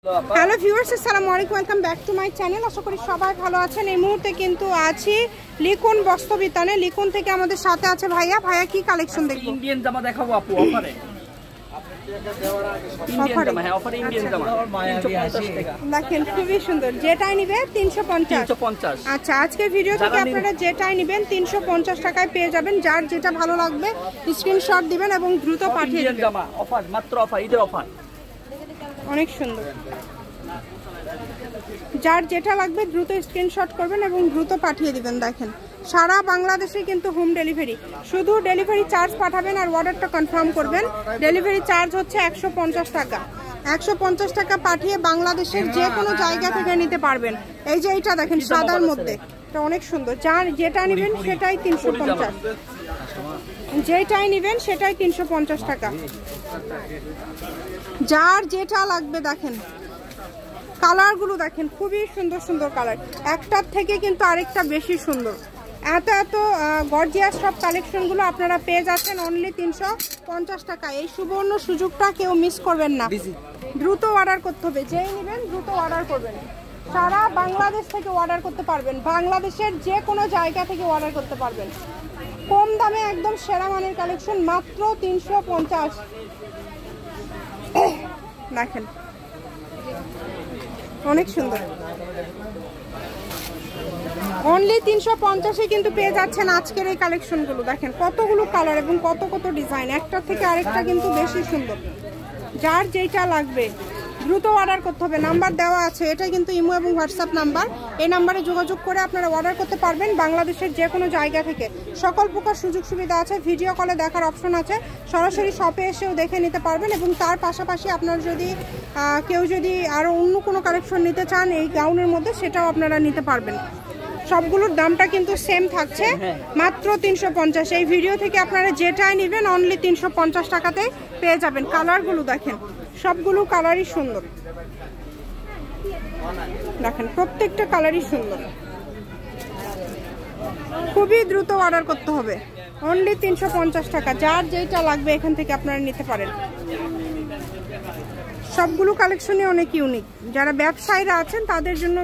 Hello viewers, আসসালামু আলাইকুম, welcome back to my channel. আশা করি সবাই ভালো আছেন। এই মুহূর্তে কিন্তু আছি লিকুন বস্ত্রবিতানে। লিকুন থেকে আমাদের সাথে আছে ভাইয়া। ভাইয়া কি কালেকশন দেখবো? ইন্ডিয়ান জামা দেখাবো আপু, অফারে ইন্ডিয়ান জামা। হ্যাঁ, অফারে ইন্ডিয়ান জামা 350 টাকা। দেখেন খুবই সুন্দর। যেটাই নিবে 350। আচ্ছা, আজকের ভিডিও থেকে আপনারা যেটাই নেবেন 350 টাকায় পেয়ে যাবেন। যার যেটা ভালো লাগবে স্ক্রিনশট দিবেন এবং দ্রুত পাঠিয়ে দিবেন। জামা অফার, মাত্র অফার, ঈদের অফার। অনেক সুন্দর। যার যেটা লাগবে দ্রুত স্ক্রিনশট করবেন এবং দ্রুত পাঠিয়ে দিবেন। দেখেন সারা বাংলাদেশে কিন্তু হোম ডেলিভারি। শুধু ডেলিভারি চার্জ পাঠাবেন আর অর্ডারটা কনফার্ম করবেন। ডেলিভারি চার্জ হচ্ছে 150 টাকা। 150 টাকা পাঠিয়ে বাংলাদেশের যে কোনো জায়গা থেকে নিতে পারবেন। এই যে এইটা দেখেন সাদার মধ্যে, এটা অনেক সুন্দর। যার যেটা নেবেন সেটাই 350। যেটাই নেবেন সেটাই 350 টাকা। যার যেটা লাগবে দেখেন কালারগুলো দেখেন, খুবই সুন্দর সুন্দর কালার। একটার থেকে কিন্তু আরেকটা বেশি সুন্দর। এত গর্জিয়াস সব কালেকশনগুলো আপনারা পেয়ে যাচ্ছেন অনলি 350 টাকা। এই সুবর্ণ সুযোগটা কেউ মিস করবেন না। দ্রুত অর্ডার করতে হবে। যেই নেবেন দ্রুত অর্ডার করবেন। সারা বাংলাদেশ থেকে অর্ডার করতে পারবেন। বাংলাদেশের যে কোনো জায়গা থেকে অর্ডার করতে পারবেন। কম দামে একদম সেরা মানের কালেকশন, মাত্র 350। দেখেন অনেক সুন্দর। অনলি 350-এ কিন্তু পেয়ে যাচ্ছেন আজকের এই কালেকশনগুলো। দেখেন কতগুলো কালার এবং কত কত ডিজাইন, একটার থেকে আরেকটা কিন্তু বেশি সুন্দর। যার যেটা লাগবে দ্রুত অর্ডার করতে হবে। নাম্বার দেওয়া আছে, এটা কিন্তু ইমো এবং হোয়াটসঅ্যাপ নাম্বার। এই নাম্বারে যোগাযোগ করে আপনারা অর্ডার করতে পারবেন বাংলাদেশের যে কোনো জায়গা থেকে। সকল প্রকার সুযোগ সুবিধা আছে। ভিডিও কলে দেখার অপশন আছে। সরাসরি শপে এসেও দেখে নিতে পারবেন। এবং তার পাশাপাশি আপনার যদি কেউ যদি আরও অন্য কোনো কালেকশন নিতে চান এই গাউনের মধ্যে, সেটাও আপনারা নিতে পারবেন। সবগুলোর দামটা কিন্তু সেম থাকছে, মাত্র 350। এই ভিডিও থেকে আপনারা যেটাই নেবেন অনলি 350 টাকাতে পেয়ে যাবেন। কালারগুলো দেখেন, সবগুলো কালারই সুন্দর। দেখেন প্রত্যেকটা কালারই সুন্দর। খুবই দ্রুত অর্ডার করতে হবে। অনলি 350 টাকা। যার যেটা লাগবে এখান থেকে আপনারা নিতে পারেন। সবগুলো কালেকশনই অনেক ইউনিক। যারা ব্যবসায়ীরা আছেন তাদের জন্য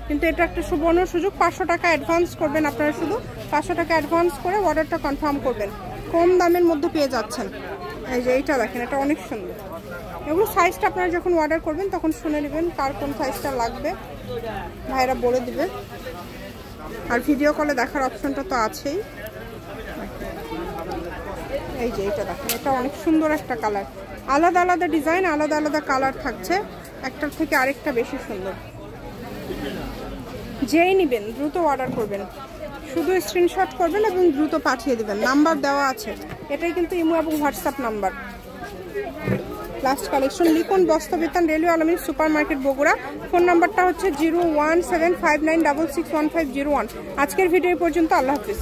কিন্তু এটা একটা সুবর্ণ সুযোগ। 500 টাকা অ্যাডভান্স করবেন আপনারা। শুধু 500 টাকা অ্যাডভান্স করে অর্ডারটা কনফার্ম করবেন। কম দামের মধ্যে পেয়ে যাচ্ছেন। এই যে এইটা দেখেন, এটা অনেক সুন্দর। এগুলো সাইজটা আপনারা যখন অর্ডার করবেন তখন শুনে নেবেন কার কোন সাইজটা লাগবে, ভাইরা বলে দিবে। আর ভিডিও কলে দেখার অপশনটা তো আছেই। এই যে এটা দেখেন, এটা অনেক সুন্দর একটা কালার। আলাদা আলাদা ডিজাইন, আলাদা আলাদা কালার থাকছে, একটার থেকে আরেকটা বেশি সুন্দর। যেই নেবেন দ্রুত অর্ডার করবেন। শুধু স্ক্রিনশট করবেন এবং দ্রুত পাঠিয়ে দিবেন। নাম্বার দেওয়া আছে, এটাই কিন্তু ইমো এবং WhatsApp number. Last collection লিকুন বস্ত্রবিতান, railway আলমিন সুপার মার্কেট, বগুড়া। ফোন নাম্বারটা হচ্ছে 01759661501। আজকের ভিডিও পর্যন্ত। আল্লাহ হাফিজ।